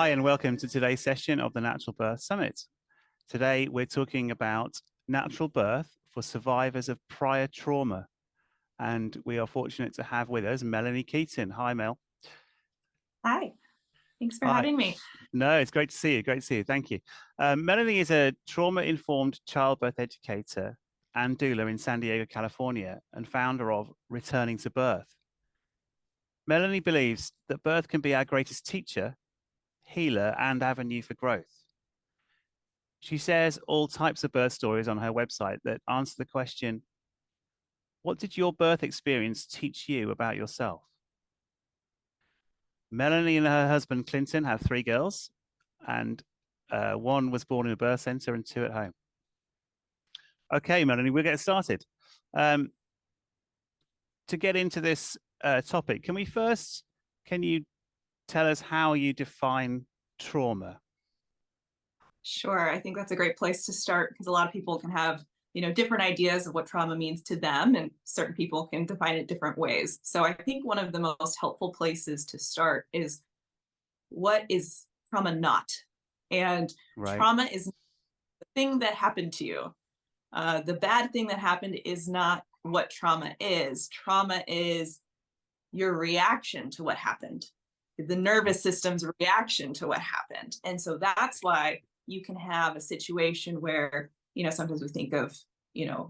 Hi, and welcome to today's session of the Natural Birth Summit. Today, we're talking about natural birth for survivors of prior trauma. And we are fortunate to have with us Melanie Keeton. Hi, Mel. Hi, thanks for Hi. having me. No, it's great to see you. Great to see you. Thank you. Melanie is a trauma-informed childbirth educator and doula in San Diego, California, and founder of Returning to Birth. Melanie believes that birth can be our greatest teacher, healer, and avenue for growth. She shares all types of birth stories on her website that answer the question, what did your birth experience teach you about yourself? Melanie and her husband Clinton have 3 girls, and one was born in a birth center and 2 at home. Okay, Melanie, we'll get started. To get into this topic, can you tell us how you define trauma? Sure, I think that's a great place to start because a lot of people can have, different ideas of what trauma means to them, and certain people can define it different ways. So I think one of the most helpful places to start is what is trauma not? And Right. trauma is the thing that happened to you. The bad thing that happened is not what trauma is. Trauma is your reaction to what happened, the nervous system's reaction to what happened. And so that's why you can have a situation where, sometimes we think of,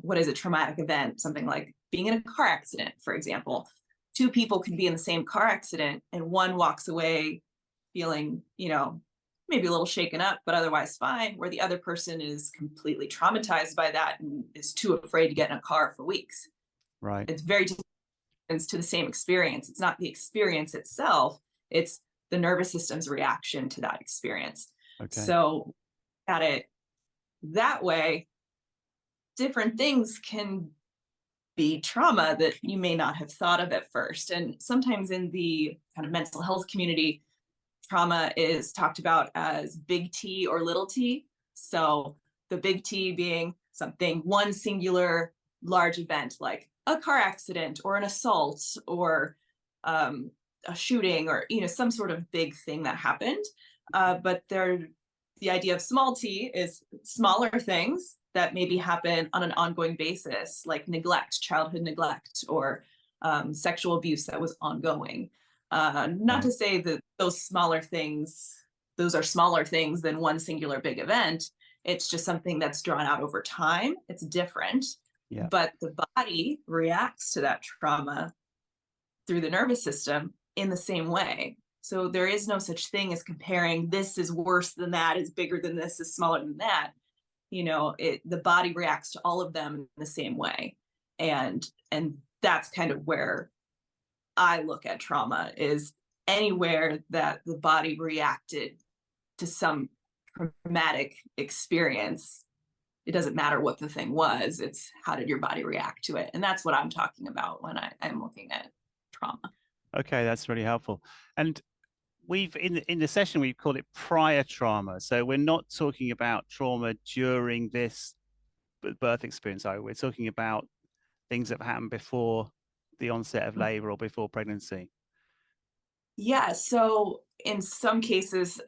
what is a traumatic event? Something like being in a car accident, for example. 2 people can be in the same car accident and one walks away feeling, maybe a little shaken up, but otherwise fine, where the other person is completely traumatized by that and is too afraid to get in a car for weeks. Right. It's very to the same experience. It's not the experience itself, it's the nervous system's reaction to that experience. Okay. So at it that way, different things can be trauma that you may not have thought of at first. And sometimes in the kind of mental health community, trauma is talked about as big T or little t. So the big T being something, one singular large event like a car accident or an assault or a shooting or some sort of big thing that happened. But the idea of small t is smaller things that maybe happen on an ongoing basis, like neglect, childhood neglect, or sexual abuse that was ongoing. Not to say that those are smaller things than one singular big event. It's just something that's drawn out over time. It's different, Yeah. but the body reacts to that trauma through the nervous system in the same way. So there is no such thing as comparing this is worse than that, is bigger than this, is smaller than that. The body reacts to all of them in the same way. And that's kind of where I look at trauma, is anywhere that the body reacted to some traumatic experience. It doesn't matter what the thing was, it's how did your body react to it. And that's what I'm talking about when I'm looking at trauma. Okay, that's really helpful. And we've in the session we've called it prior trauma. So we're not talking about trauma during this birth experience. We're talking about things that have happened before the onset of labor or before pregnancy. Yeah, so in some cases,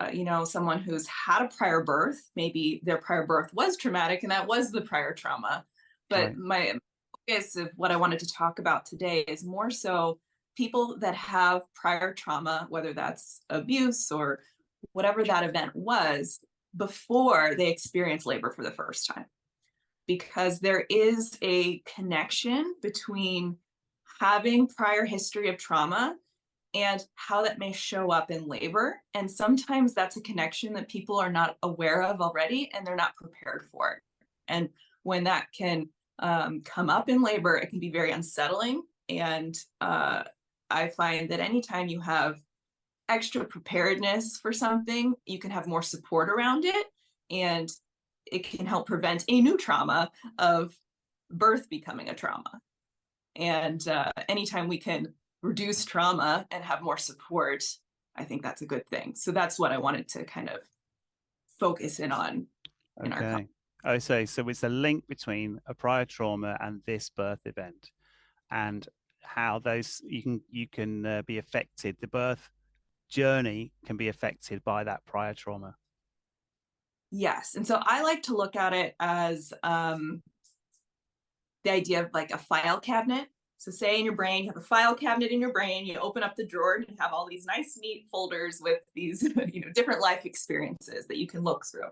someone who's had a prior birth, maybe their prior birth was traumatic and that was the prior trauma. But Right. my focus of what I wanted to talk about today is more so people that have prior trauma, whether that's abuse or whatever that event was, before they experience labor for the first time. Because there is a connection between having prior history of trauma and how that may show up in labor. And sometimes that's a connection that people are not aware of already and they're not prepared for it. And when that can come up in labor, it can be very unsettling. And I find that anytime you have extra preparedness for something, you can have more support around it. And it can help prevent a new trauma of birth becoming a trauma. And anytime we can reduce trauma and have more support, I think that's a good thing. So that's what I wanted to kind of focus in on in our Okay. Oh, so it's a link between a prior trauma and this birth event, and how those you can be affected. The birth journey can be affected by that prior trauma. Yes. And so I like to look at it as the idea of like a file cabinet. So say in your brain, you have a file cabinet in your brain, you open up the drawer and you have all these nice, neat folders with these, different life experiences that you can look through.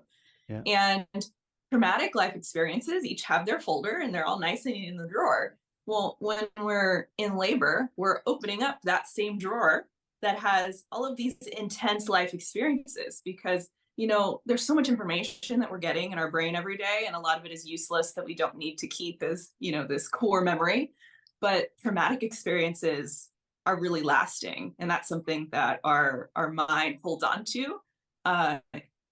Yeah. And traumatic life experiences each have their folder and they're all nice and neat in the drawer. Well, when we're in labor, we're opening up that same drawer that has all of these intense life experiences because there's so much information that we're getting in our brain every day, and a lot of it is useless that we don't need to keep as, this core memory. But traumatic experiences are really lasting, and that's something that our mind holds on to uh,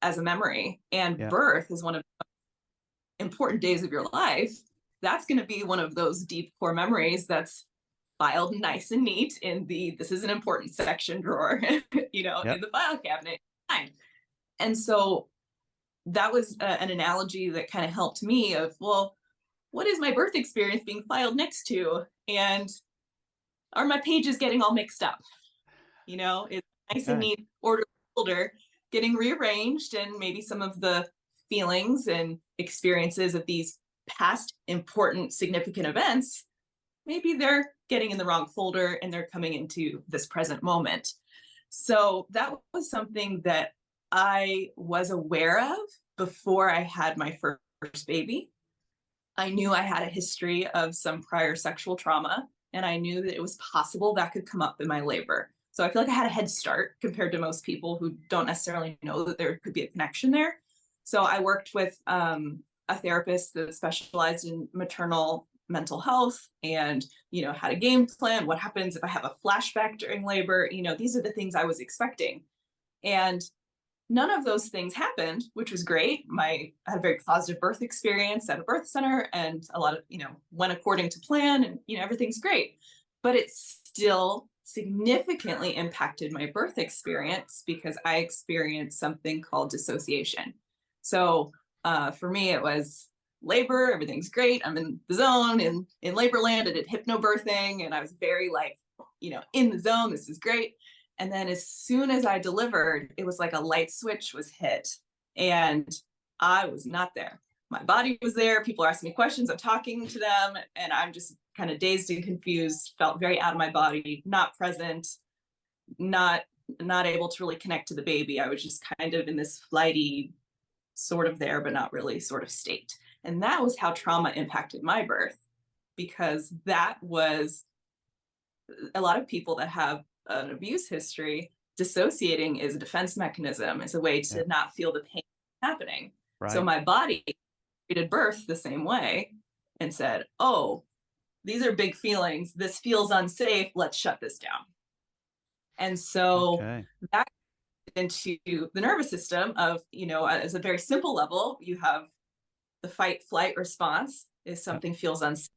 as a memory. And Yeah. birth is one of the important days of your life. That's going to be one of those deep core memories that's filed nice and neat in the this is an important section drawer, Yeah. in the file cabinet. And so that was an analogy that kind of helped me of, well, what is my birth experience being filed next to? And are my pages getting all mixed up? It's nice and Okay. neat order folder getting rearranged, and maybe some of the feelings and experiences of these past important significant events, maybe they're getting in the wrong folder and they're coming into this present moment. So that was something that I was aware of before I had my first baby. I knew I had a history of some prior sexual trauma, and I knew that it was possible that could come up in my labor. So I feel like I had a head start compared to most people who don't necessarily know that there could be a connection there. So I worked with a therapist that specialized in maternal mental health, and had a game plan. What happens if I have a flashback during labor? These are the things I was expecting. And none of those things happened, which was great. I had a very positive birth experience at a birth center, and a lot of, went according to plan, and, everything's great. But it still significantly impacted my birth experience because I experienced something called dissociation. So for me, it was labor, everything's great. I'm in the zone, in labor land. I did hypnobirthing, and I was very like, in the zone. This is great. And then as soon as I delivered, it was like a light switch was hit, and I was not there. My body was there. People are asking me questions. I'm talking to them, and I'm just kind of dazed and confused, felt very out of my body, not present, not not able to really connect to the baby. I was just kind of in this flighty, sort of there, but not really sort of state. And that was how trauma impacted my birth, because that was a lot of people that have an abuse history, dissociating is a defense mechanism, is a way Yeah. to not feel the pain happening. So Right. my body treated birth the same way and said, oh, these are big feelings. This feels unsafe. Let's shut this down. And so Okay. that into the nervous system of, as a very simple level, you have the fight flight response if Yeah. something feels unsafe,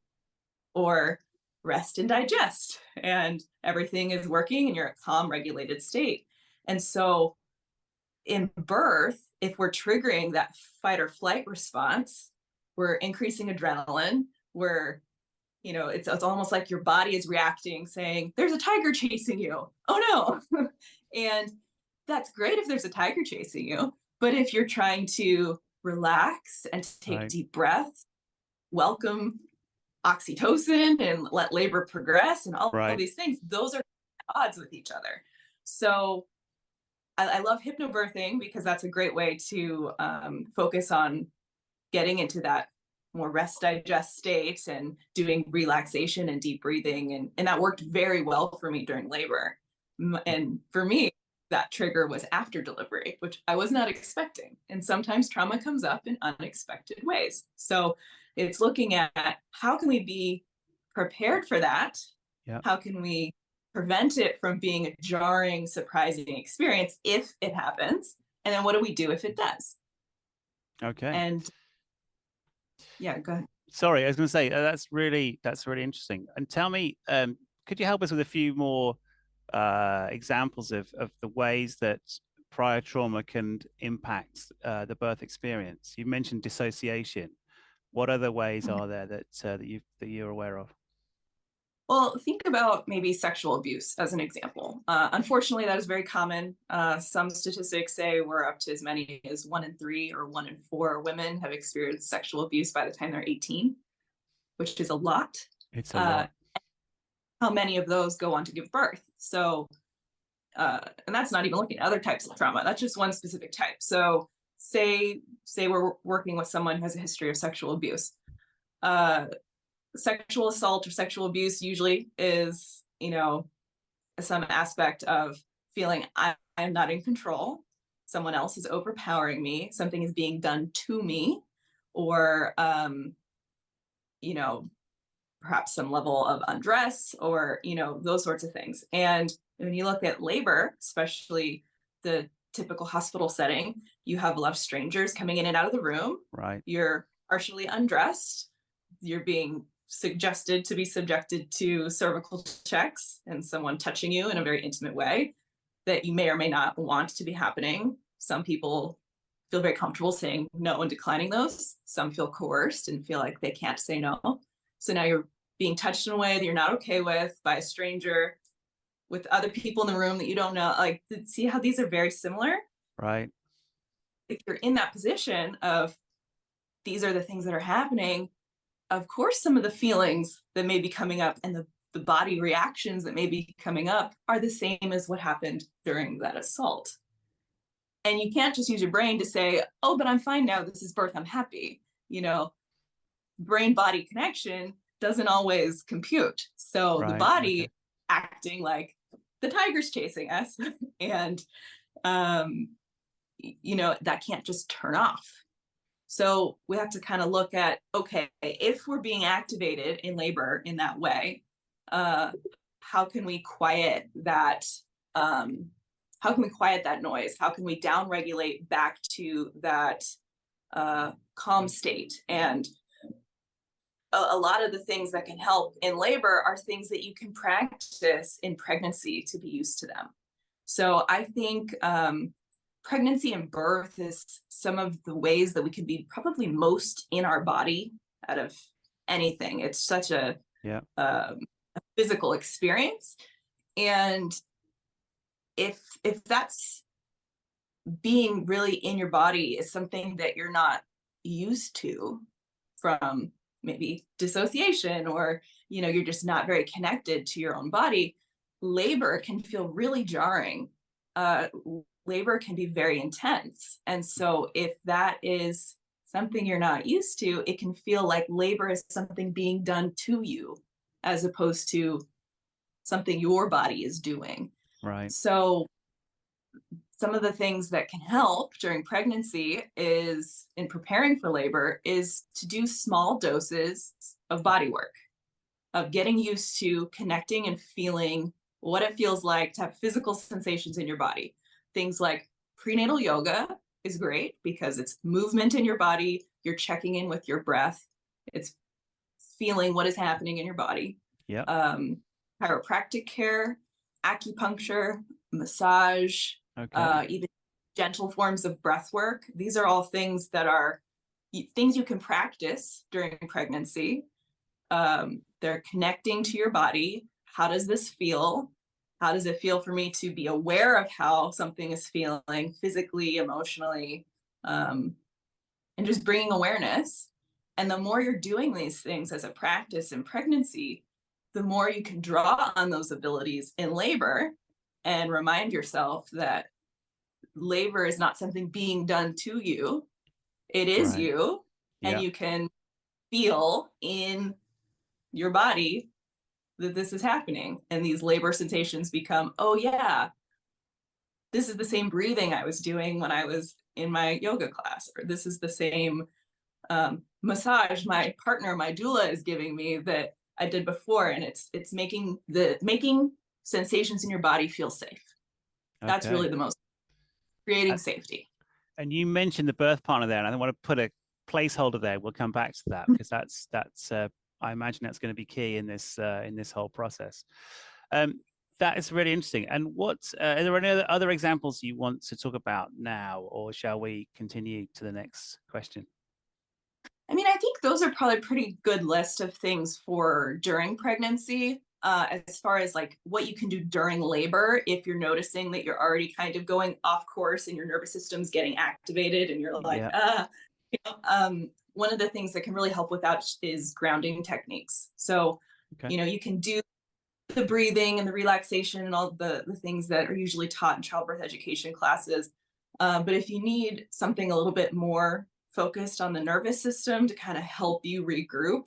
or rest and digest, and everything is working and you're a calm regulated state. And so in birth, if we're triggering that fight or flight response, we're increasing adrenaline. We're, it's almost like your body is reacting, saying there's a tiger chasing you, oh no. And that's great if there's a tiger chasing you, but if you're trying to relax and take Right. deep breaths, welcome oxytocin and let labor progress and all Right. these things, those are odds with each other. So I love hypnobirthing because that's a great way to focus on getting into that more rest digest state and doing relaxation and deep breathing. And that worked very well for me during labor. And for me, that trigger was after delivery, which I was not expecting. And sometimes trauma comes up in unexpected ways. So it's looking at how can we be prepared for that? Yeah. How can we prevent it from being a jarring, surprising experience if it happens? And then what do we do if it does? Okay. And yeah, go ahead. Sorry, I was going to say that's really interesting. And tell me, could you help us with a few more examples of the ways that prior trauma can impact the birth experience? You mentioned dissociation. What other ways are there that you're aware of? Well, think about maybe sexual abuse as an example. Unfortunately, that is very common. Some statistics say we're up to as many as 1 in 3 or 1 in 4 women have experienced sexual abuse by the time they're 18, which is a lot. It's a Uh, lot. how many of those go on to give birth? So, and that's not even looking at other types of trauma. That's just one specific type. So, say we're working with someone who has a history of sexual abuse. Sexual assault or sexual abuse usually is, some aspect of feeling I'm not in control. Someone else is overpowering me. Something is being done to me, or, you know, perhaps some level of undress, or, those sorts of things. And when you look at labor, especially the typical hospital setting, you have a lot of strangers coming in and out of the room. Right. You're partially undressed. You're being suggested to be subjected to cervical checks and someone touching you in a very intimate way that you may or may not want to be happening. Some people feel very comfortable saying no and declining those. Some feel coerced and feel like they can't say no. So now you're being touched in a way that you're not okay with by a stranger, with other people in the room that you don't know. Like, see how these are very similar? Right. If you're in that position of these are the things that are happening, of course, some of the feelings that may be coming up and the body reactions that may be coming up are the same as what happened during that assault. And you can't just use your brain to say, oh, but I'm fine now. This is birth. I'm happy. Brain body connection doesn't always compute. So the Right. body Okay. acting like the tiger's chasing us and, um, that can't just turn off. So we have to kind of look at, okay, if we're being activated in labor in that way, how can we quiet that? How can we quiet that noise? How can we downregulate back to that calm state? And a lot of the things that can help in labor are things that you can practice in pregnancy to be used to them. So I think pregnancy and birth is some of the ways that we can be probably most in our body out of anything. It's such a physical experience, and if that's being really in your body is something that you're not used to from maybe dissociation, or you're just not very connected to your own body, labor can feel really jarring. Labor can be very intense. And so if that is something you're not used to, it can feel like labor is something being done to you as opposed to something your body is doing. Right. So some of the things that can help during pregnancy is in preparing for labor is to do small doses of body work, of getting used to connecting and feeling what it feels like to have physical sensations in your body. Things like prenatal yoga is great because it's movement in your body. You're checking in with your breath. It's feeling what is happening in your body. Yeah. Chiropractic care, acupuncture, massage, even gentle forms of breath work. These are all things that are things you can practice during pregnancy. They're connecting to your body. How does this feel? How does it feel for me to be aware of how something is feeling physically, emotionally, and just bringing awareness. And the more you're doing these things as a practice in pregnancy, the more you can draw on those abilities in labor and remind yourself that labor is not something being done to you. It is Right. you, and you can feel in your body that this is happening. And these labor sensations become, oh yeah, this is the same breathing I was doing when I was in my yoga class, or this is the same massage my partner, my doula, is giving me that I did before. And it's making sensations in your body feel safe. That's Okay. really the most, creating safety. And you mentioned the birth partner there, and I want to put a placeholder there. We'll come back to that because that's I imagine that's going to be key in this whole process. That is really interesting. And what are there any other examples you want to talk about now, or shall we continue to the next question? I mean, I think those are probably a pretty good list of things for during pregnancy. as far as like what you can do during labor, if you're noticing that you're already kind of going off course and your nervous system's getting activated and you're like, Yeah. one of the things that can really help with that is grounding techniques. So, Okay. you can do the breathing and the relaxation and all the things that are usually taught in childbirth education classes. But if you need something a little bit more focused on the nervous system to kind of help you regroup,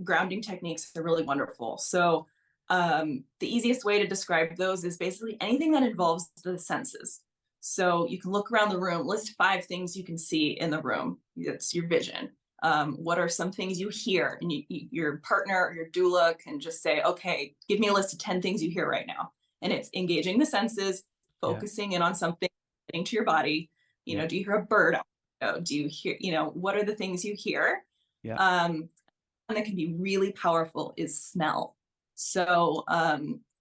grounding techniques are really wonderful. So the easiest way to describe those is basically anything that involves the senses. So you can look around the room, list 5 things you can see in the room. That's your vision. What are some things you hear? And your partner or your doula can just say, okay, give me a list of 10 things you hear right now. And it's engaging the senses, Yeah. focusing in on something, getting to your body. Yeah. Do you hear a bird? Do you hear, what are the things you hear? Yeah. And that can be really powerful is smell. So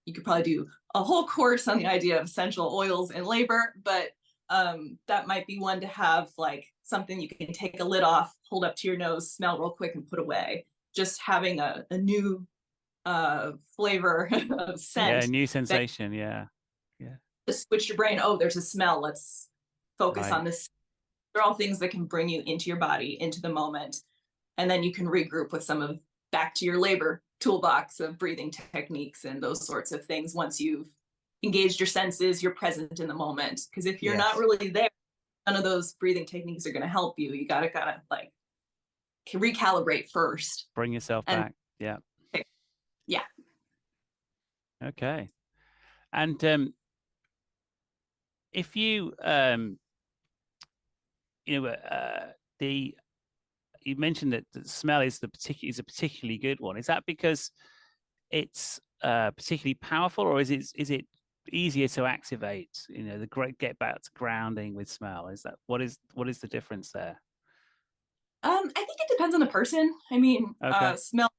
you could probably do a whole course on the idea of essential oils in labor, but that might be one to have like something you can take a lid off, hold up to your nose, smell real quick and put away. Just having a new flavor of Yeah. scent New that sensation. Yeah. Yeah. just switch your brain. Oh, there's a smell. Let's focus Right. on this. They're all things that can bring you into your body, into the moment. And then you can regroup with some of back to your labor toolbox of breathing techniques and those sorts of things. Once you've engaged your senses, you're present in the moment. Because if you're not Yes. really there, none of those breathing techniques are going to help you. You got to kind of like recalibrate first. Bring yourself And back. Yeah. yeah. Okay. And if you the you mentioned that the smell is a particularly good one. Is that because it's particularly powerful, or is it easier to activate? The great get back to grounding with smell. Is that what is the difference there? I think it depends on the person. I mean, Okay. smell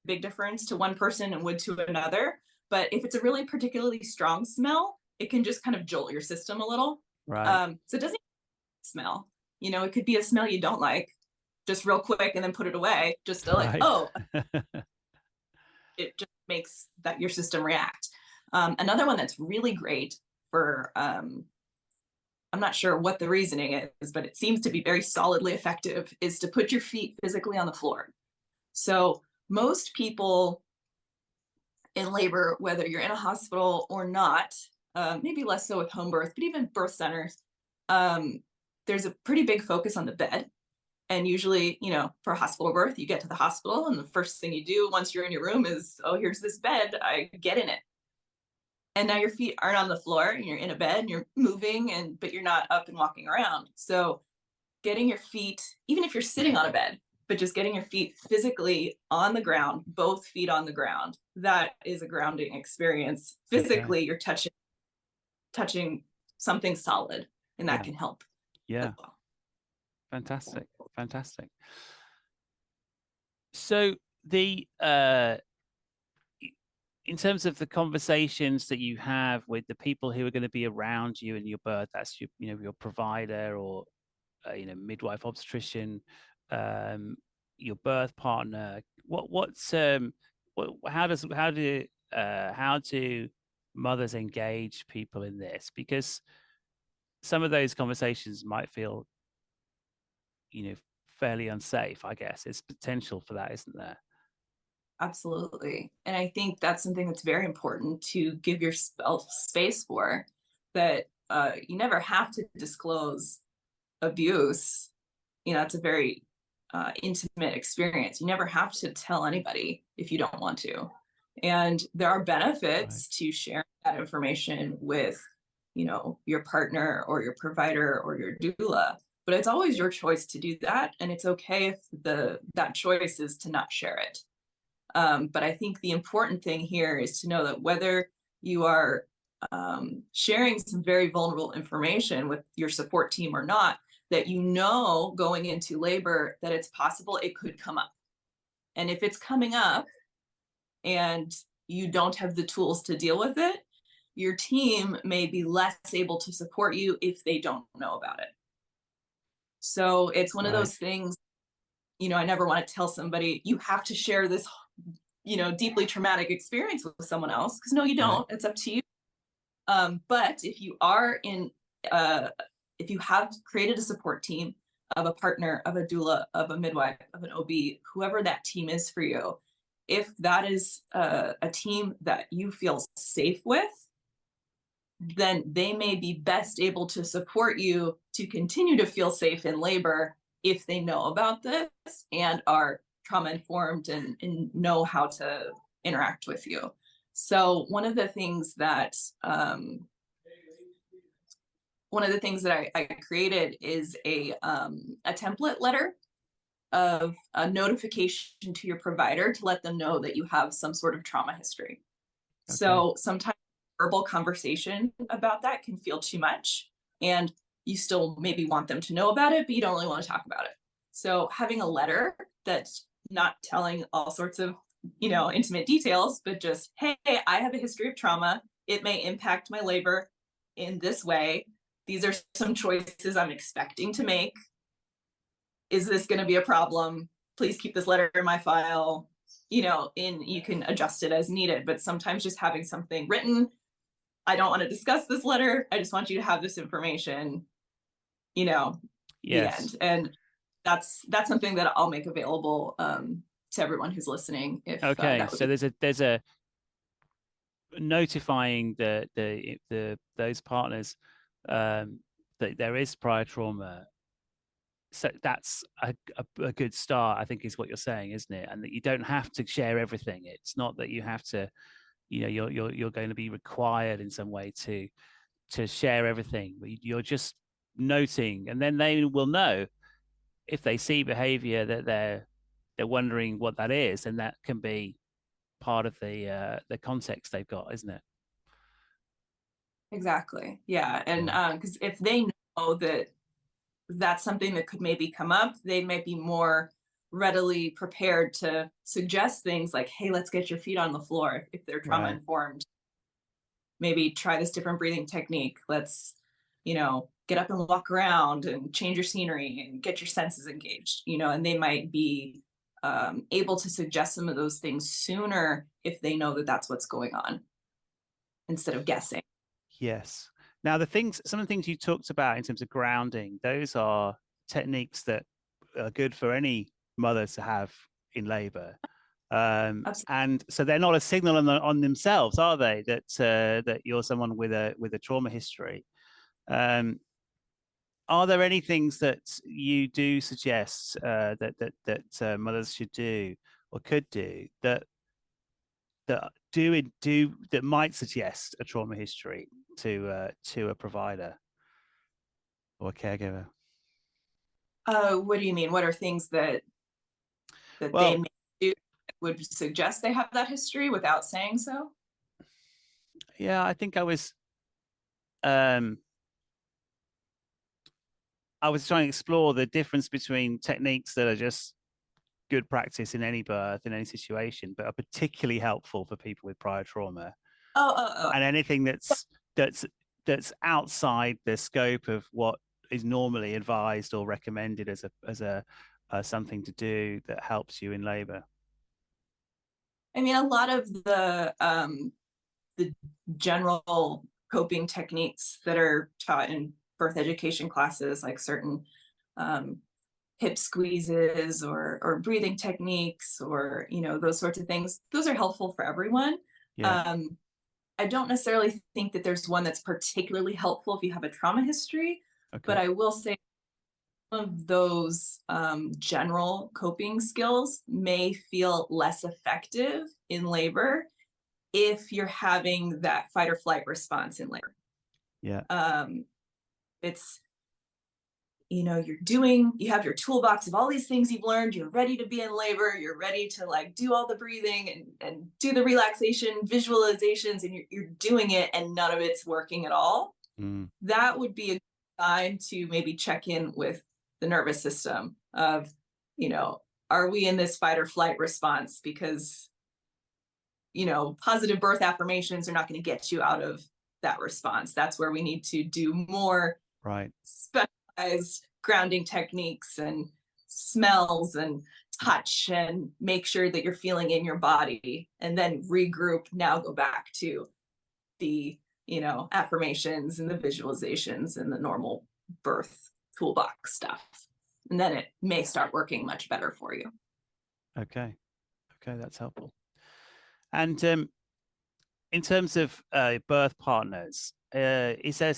big difference to one person and would to another. But if it's a really particularly strong smell, it can just kind of jolt your system a little. Right. So it doesn't smell. It could be a smell you don't like, just real quick and then put it away, just to like, Right. oh, it just makes that your system react. Another one that's really great for, I'm not sure what the reasoning is, but it seems to be very solidly effective, is to put your feet physically on the floor. So most people in labor, whether you're in a hospital or not, maybe less so with home birth, but even birth centers, there's a pretty big focus on the bed. And usually, for a hospital birth, you get to the hospital, and the first thing you do once you're in your room is, oh, here's this bed, I get in it. And now your feet aren't on the floor, and you're in a bed, and you're moving, but you're not up and walking around. So getting your feet, even if you're sitting on a bed, but just getting your feet physically on the ground, both feet on the ground, that is a grounding experience. Okay. Physically, you're touching something solid, and that Yeah. can help as Yeah. well. Fantastic. Fantastic. So the in terms of the conversations that you have with the people who are going to be around you in your birth, that's your provider or midwife, obstetrician, your birth partner. How do mothers engage people in this? Because some of those conversations might feel you know fairly unsafe. I guess there's potential for that, isn't there? Absolutely. And I think that's something that's very important to give yourself space for, that you never have to disclose abuse. It's a very intimate experience. You never have to tell anybody if you don't want to. And there are Right. benefits to sharing that information with, your partner or your provider or your doula. But it's always your choice to do that. And it's okay if that choice is to not share it. But I think the important thing here is to know that whether you are sharing some very vulnerable information with your support team or not, that going into labor that it's possible it could come up. And if it's coming up and you don't have the tools to deal with it, your team may be less able to support you if they don't know about it. So it's one of Right. those things, I never want to tell somebody, you have to share this deeply traumatic experience with someone else, because no, you don't. Right. It's up to you. But if you are in, if you have created a support team of a partner, of a doula, of a midwife, of an OB, whoever that team is for you, if that is a team that you feel safe with, then they may be best able to support you to continue to feel safe in labor if they know about this and are trauma informed and know how to interact with you. So one of the things that I created is a template letter of a notification to your provider to let them know that you have some sort of trauma history. Okay. So sometimes verbal conversation about that can feel too much, and you still maybe want them to know about it, but you don't really want to talk about it. So having a letter that's not telling all sorts of, intimate details, but just, hey, I have a history of trauma. It may impact my labor in this way. These are some choices I'm expecting to make. Is this going to be a problem? Please keep this letter in my file. You can adjust it as needed, but sometimes just having something written, I don't want to discuss this letter, I just want you to have this information, the Yes. end. And that's something that I'll make available to everyone who's listening. If Okay. that would So be there's a notifying those partners that there is prior trauma. So that's a good start, I think, is what you're saying, isn't it? And that you don't have to share everything. It's not that you have to, you're going to be required in some way to share everything. But you're just noting, and then they will know if they see behavior that they're wondering what that is, and that can be part of the context they've got, isn't it? exactly, yeah. And Yeah. because if they know that that's something that could maybe come up, they might be more readily prepared to suggest things like, hey, let's get your feet on the floor if they're trauma Right. informed. Maybe try this different breathing technique. Let's, get up and walk around and change your scenery and get your senses engaged, and they might be able to suggest some of those things sooner if they know that that's what's going on instead of guessing. Yes. Now, some of the things you talked about in terms of grounding, those are techniques that are good for any mother to have in labor. Absolutely. And so they're not a signal on themselves, are they? That you're someone with a trauma history. Are there any things that you do suggest that mothers should do or could do that might suggest a trauma history to a provider or a caregiver? What do you mean? What are things that they Well, may do that would suggest they have that history without saying so? yeah, I think um, I was trying to explore the difference between techniques that are just good practice in any birth, in any situation, but are particularly helpful for people with prior trauma, Oh. and anything that's outside the scope of what is normally advised or recommended as a something to do that helps you in labor. I mean, a lot of the general coping techniques that are taught in birth education classes, like certain hip squeezes or breathing techniques, or those sorts of things, those are helpful for everyone. Yeah. um, I don't necessarily think that there's one that's particularly helpful if you have a trauma history, but Okay. I will say some of those general coping skills may feel less effective in labor if you're having that fight or flight response in labor. Yeah. It's, you have your toolbox of all these things you've learned, you're ready to be in labor, you're ready to like do all the breathing and do the relaxation visualizations, and you're doing it and none of it's working at all. Mm. That would be a sign to maybe check in with the nervous system of, are we in this fight or flight response? Because, positive birth affirmations are not going to get you out of that response. That's where we need to do more Right. specialized grounding techniques and smells and touch and make sure that you're feeling in your body, and then regroup. Now go back to the, affirmations and the visualizations and the normal birth toolbox stuff. And then it may start working much better for you. Okay. Okay, that's helpful. And in terms of birth partners, is there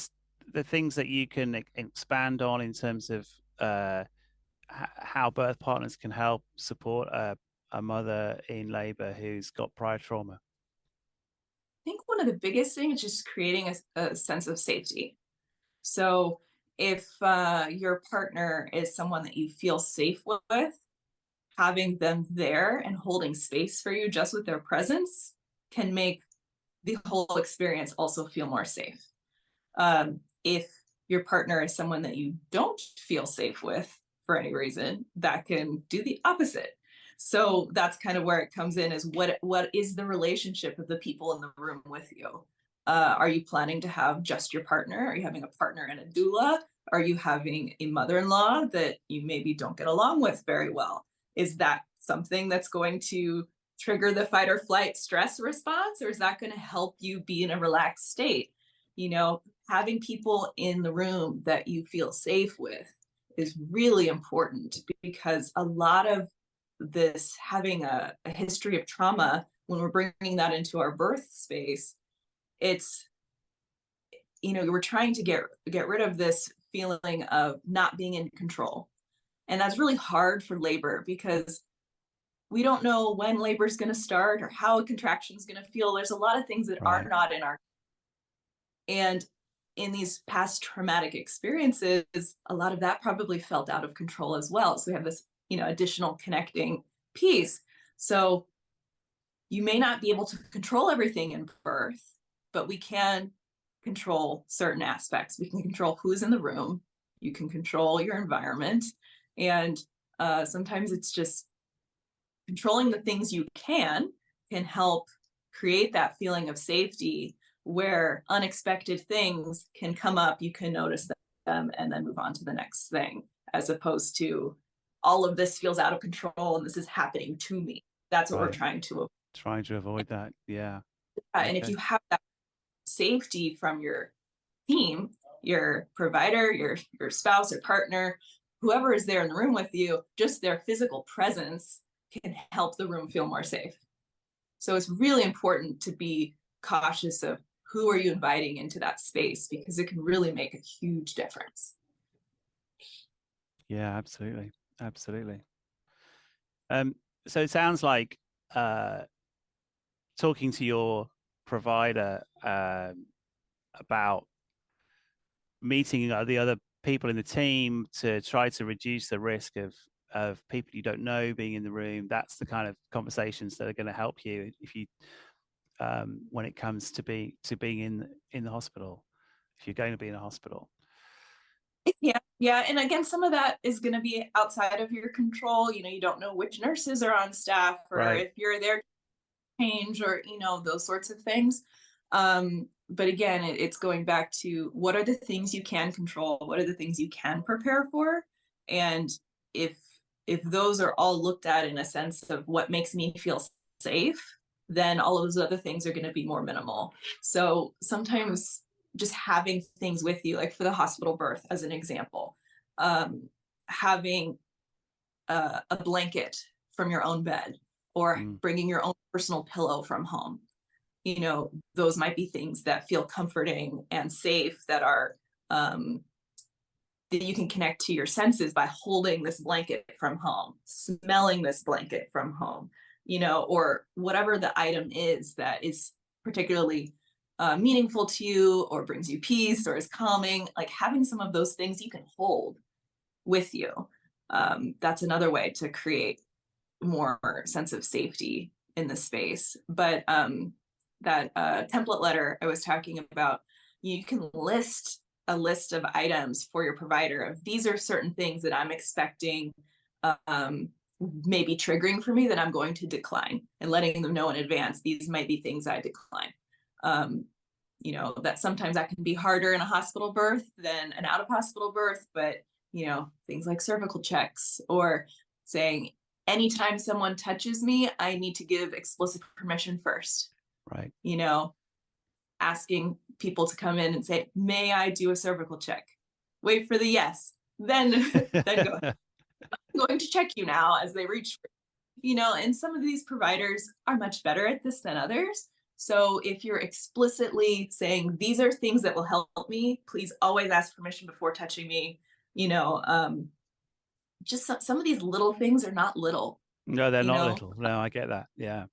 the things that you can expand on in terms of how birth partners can help support a mother in labor who's got prior trauma? I think one of the biggest things is just creating a sense of safety. So if your partner is someone that you feel safe with, having them there and holding space for you just with their presence can make the whole experience also feel more safe. If your partner is someone that you don't feel safe with for any reason, that can do the opposite. So that's kind of where it comes in, is what is the relationship of the people in the room with you? Are you planning to have just your partner? Are you having a partner and a doula? Are you having a mother-in-law that you maybe don't get along with very well? Is that something that's going to trigger the fight or flight stress response, or is that going to help you be in a relaxed state? Having people in the room that you feel safe with is really important, because a lot of this, having a history of trauma, when we're bringing that into our birth space, it's, we're trying to get rid of this feeling of not being in control. And that's really hard for labor, because we don't know when labor is going to start or how a contraction is going to feel. There's a lot of things that are not in our, and in these past traumatic experiences, a lot of that probably felt out of control as well. So we have this, additional connecting piece. So you may not be able to control everything in birth, but we can control certain aspects. We can control who's in the room. You can control your environment. And sometimes it's just controlling the things you can help create that feeling of safety, where unexpected things can come up. You can notice them and then move on to the next thing, as opposed to all of this feels out of control and this is happening to me. That's what we're trying to avoid that. Yeah. And if you have that safety from your team, your provider, your spouse or partner, whoever is there in the room with you, just their physical presence can help the room feel more safe. So it's really important to be cautious of who are you inviting into that space, because it can really make a huge difference. Yeah, absolutely. Absolutely. So it sounds like talking to your provider about meeting the other people in the team to try to reduce the risk of people you don't know being in the room. That's the kind of conversations that are going to help you if you when it comes to being in the hospital, if you're going to be in a hospital. Yeah. And again, some of that is going to be outside of your control. You don't know which nurses are on staff, or if you're there to change, or, those sorts of things. But again, it's going back to, what are the things you can control? What are the things you can prepare for? And if those are all looked at in a sense of what makes me feel safe, then all of those other things are going to be more minimal. So sometimes just having things with you, like for the hospital birth, as an example, having a blanket from your own bed, or bringing your own personal pillow from home. Those might be things that feel comforting and safe, that are that you can connect to your senses by holding this blanket from home, smelling this blanket from home, or whatever the item is that is particularly meaningful to you, or brings you peace, or is calming. Like, having some of those things you can hold with you. That's another way to create more sense of safety in the space. But that template letter I was talking about, you can list a list of items for your provider of, these are certain things that I'm expecting maybe triggering for me, that I'm going to decline, and letting them know in advance, these might be things I decline. That sometimes that can be harder in a hospital birth than an out of hospital birth, but things like cervical checks, or saying, anytime someone touches me, I need to give explicit permission first. Right. Asking people to come in and say, may I do a cervical check? Wait for the yes, then then go, I'm going to check you now, as they reach for, and some of these providers are much better at this than others. So if you're explicitly saying, these are things that will help me, please always ask permission before touching me, just some of these little things are not little. No, they're you not know little. No, I get that. Yeah.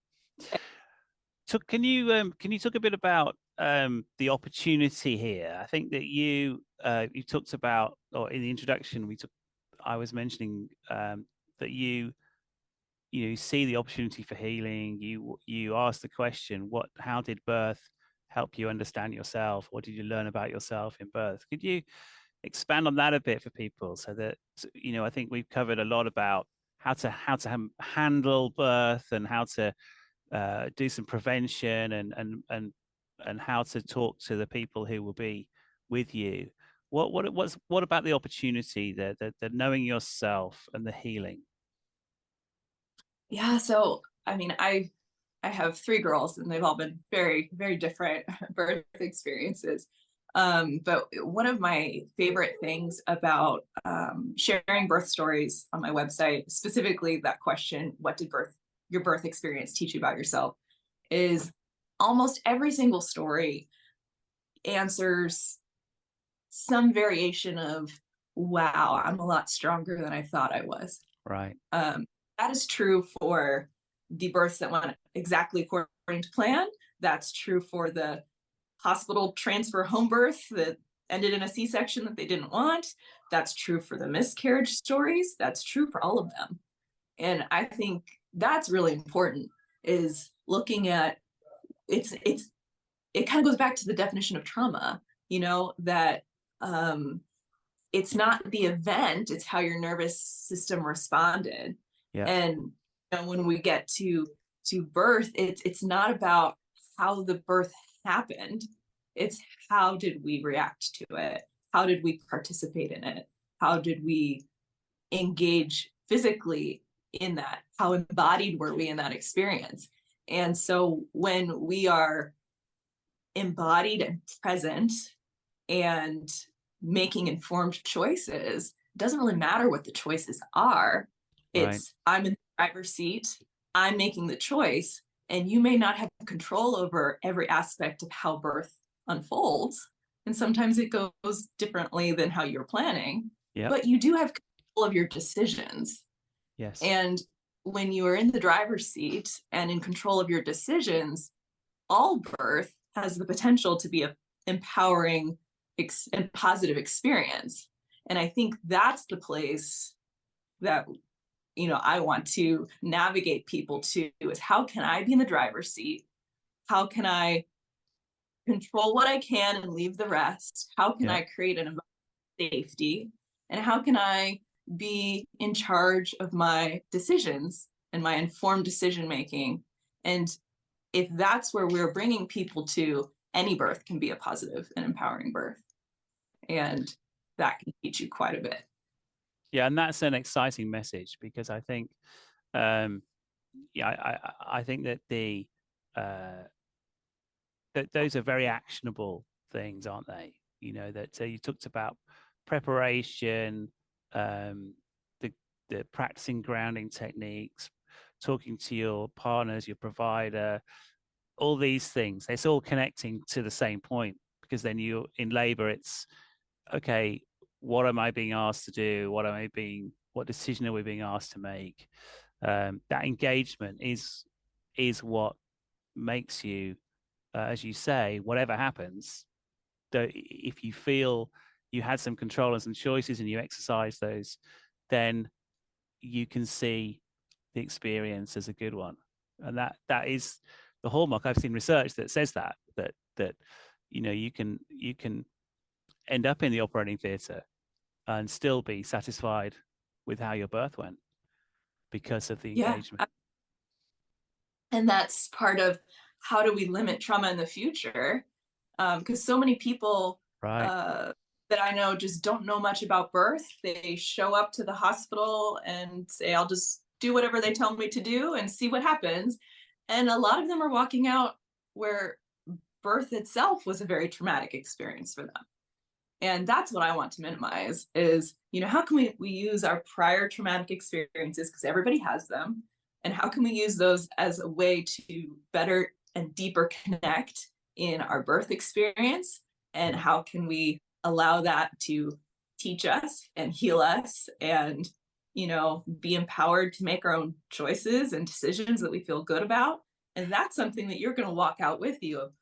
So can you talk a bit about the opportunity here? I think that you talked about, or in the introduction, I was mentioning that you see the opportunity for healing. You ask the question, how did birth help you understand yourself? What did you learn about yourself in birth? Could you expand on that a bit for people, so that I think we've covered a lot about how to handle birth, and how to do some prevention, and how to talk to the people who will be with you. What about the opportunity, the knowing yourself and the healing? Yeah, so I mean, I have three girls, and they've all been very, very different birth experiences. But one of my favorite things about sharing birth stories on my website, specifically that question, what did your birth experience teach you about yourself, is almost every single story answers some variation of, wow, I'm a lot stronger than I thought I was. Right. That is true for the births that went exactly according to plan. That's true for the hospital transfer home birth that ended in a C-section that they didn't want. That's true for the miscarriage stories. That's true for all of them. And I think that's really important, is looking at, it kind of goes back to the definition of trauma, that it's not the event, it's how your nervous system responded. Yeah. And when we get to birth, it's not about how the birth happened, it's how did we react to it, how did we participate in it, how did we engage physically in that, how embodied were we in that experience. And so when we are embodied and present and making informed choices, it doesn't really matter what the choices are. Right. It's, I'm in the driver's seat, I'm making the choice, and you may not have control over every aspect of how birth unfolds. And sometimes it goes differently than how you're planning, Yeah. but you do have control of your decisions. Yes. And when you are in the driver's seat and in control of your decisions, all birth has the potential to be an empowering and positive experience. And I think that's the place that I want to navigate people to, is how can I be in the driver's seat? How can I control what I can and leave the rest? How can Yeah. I create an environment of safety? And how can I be in charge of my decisions and my informed decision making? And if that's where we're bringing people to, any birth can be a positive and empowering birth. And that can teach you quite a bit. Yeah, and that's an exciting message, because I think, I think that that those are very actionable things, aren't they? That you talked about preparation, the practicing grounding techniques, talking to your partners, your provider, all these things. It's all connecting to the same point, because then you in labor, it's okay, what am I being asked to do? What decision are we being asked to make? That engagement is what makes you, as you say, whatever happens, if you feel you had some control and some choices and you exercise those, then you can see the experience as a good one. And that is the hallmark. I've seen research that says that you can end up in the operating theatre and still be satisfied with how your birth went, because of the Yeah. engagement. And that's part of, how do we limit trauma in the future? Because so many people Right. that I know just don't know much about birth. They show up to the hospital and say, I'll just do whatever they tell me to do and see what happens. And a lot of them are walking out where birth itself was a very traumatic experience for them. And that's what I want to minimize is, how can we use our prior traumatic experiences, because everybody has them, and how can we use those as a way to better and deeper connect in our birth experience? And Yeah. how can we allow that to teach us and heal us and, be empowered to make our own choices and decisions that we feel good about? And that's something that you're going to walk out with you of,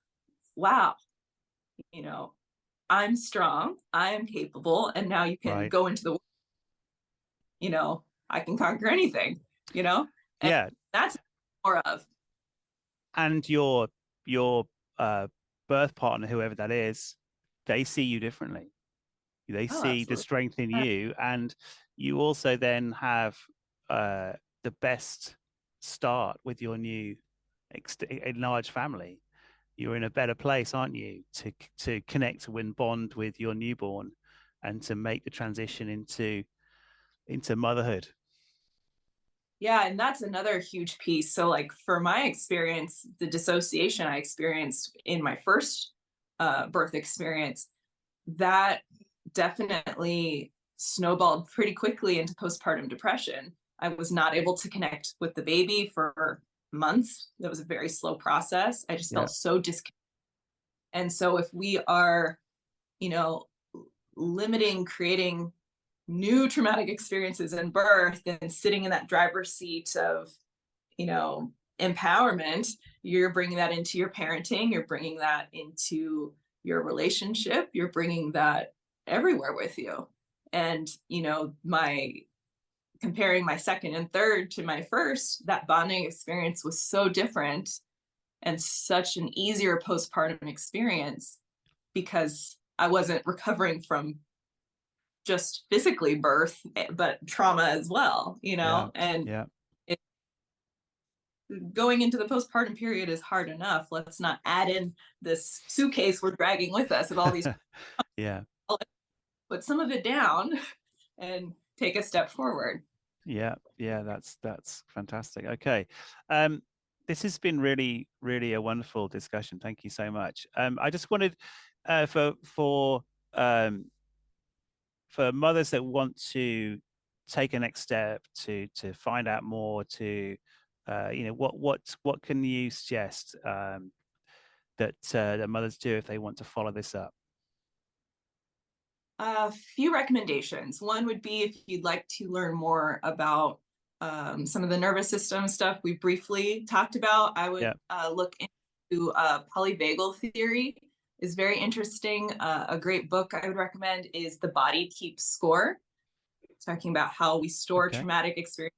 wow, you know, I'm strong, I am capable, and now you can Right. go into the, I can conquer anything, and Yeah. that's more of. And your uh, birth partner, whoever that is, they see you differently. They Oh, see the absolutely. strength in you, and you also then have the best start with your new enlarged family. You're in a better place, aren't you, to connect and bond with your newborn, and to make the transition into motherhood. Yeah, and that's another huge piece. So, like for my experience, the dissociation I experienced in my first birth experience, that definitely snowballed pretty quickly into postpartum depression. I was not able to connect with the baby for months. That was a very slow process. I just Yeah. felt so disconnected. And so, if we are, you know, limiting creating new traumatic experiences in birth and sitting in that driver's seat of, empowerment, you're bringing that into your parenting, you're bringing that into your relationship, you're bringing that everywhere with you. And, my comparing my second and third to my first, that bonding experience was so different and such an easier postpartum experience because I wasn't recovering from just physically birth, but trauma as well, Yeah. and Yeah. it, going into the postpartum period is hard enough. Let's not add in this suitcase we're dragging with us of all these, Yeah. put some of it down and take a step forward. Yeah, yeah, that's fantastic. Okay. This has been really, really a wonderful discussion. Thank you so much. I just wanted um, for mothers that want to take a next step to find out more, to what can you suggest that mothers do if they want to follow this up? A few recommendations. One would be if you'd like to learn more about some of the nervous system stuff we briefly talked about. I would Yeah. look into polyvagal theory. Is very interesting. A great book I would recommend is The Body Keeps Score, talking about how we store Okay. traumatic experiences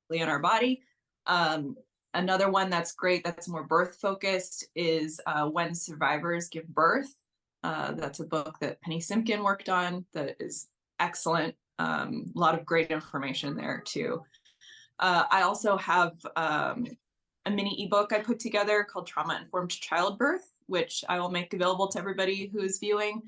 in our body. Um, Another one that's great, that's more birth focused, is When Survivors Give Birth. That's a book that Penny Simkin worked on that is excellent. A lot of great information there too. I also have a mini ebook I put together called Trauma Informed Childbirth, which I will make available to everybody who is viewing,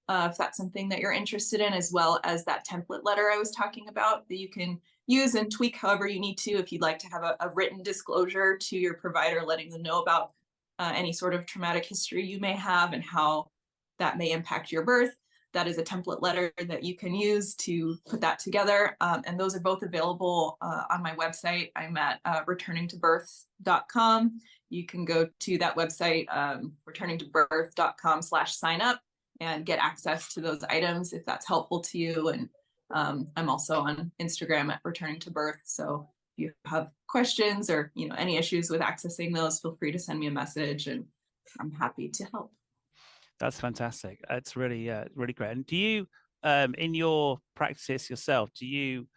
if that's something that you're interested in, as well as that template letter I was talking about that you can use and tweak however you need to if you'd like to have a written disclosure to your provider, letting them know about any sort of traumatic history you may have and how that may impact your birth. That is a template letter that you can use to put that together. And those are both available on my website. I'm at returningtobirth.com. You can go to that website, returningtobirth.com/sign up, and get access to those items if that's helpful to you. And I'm also on Instagram at Returning to Birth. So if you have questions or any issues with accessing those, feel free to send me a message, and I'm happy to help. That's fantastic. It's really, really great. And do you, in your practice yourself, do you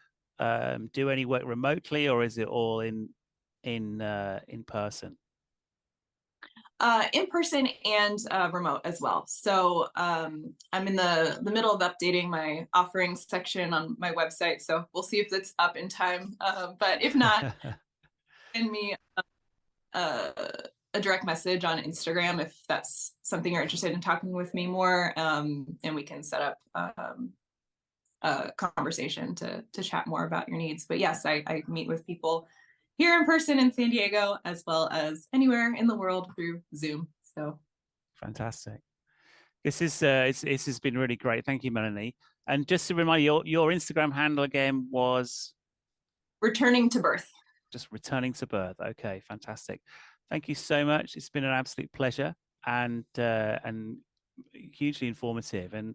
do any work remotely, or is it all in person? In person and remote as well. So I'm in the middle of updating my offerings section on my website. So we'll see if it's up in time. But if not, send me uh, a direct message on Instagram if that's something you're interested in talking with me more, and we can set up a conversation to chat more about your needs. But yes, I meet with people here in person in San Diego as well as anywhere in the world through Zoom. So fantastic. This has been really great. Thank you, Melanie. And just to remind you, your Instagram handle again was returning to birth. just returning to birth. Okay, fantastic. Thank you so much. It's been an absolute pleasure and hugely informative, and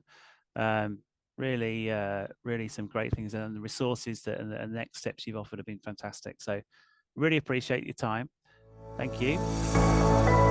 really some great things, and the resources that and the next steps you've offered have been fantastic. So really appreciate your time. Thank you.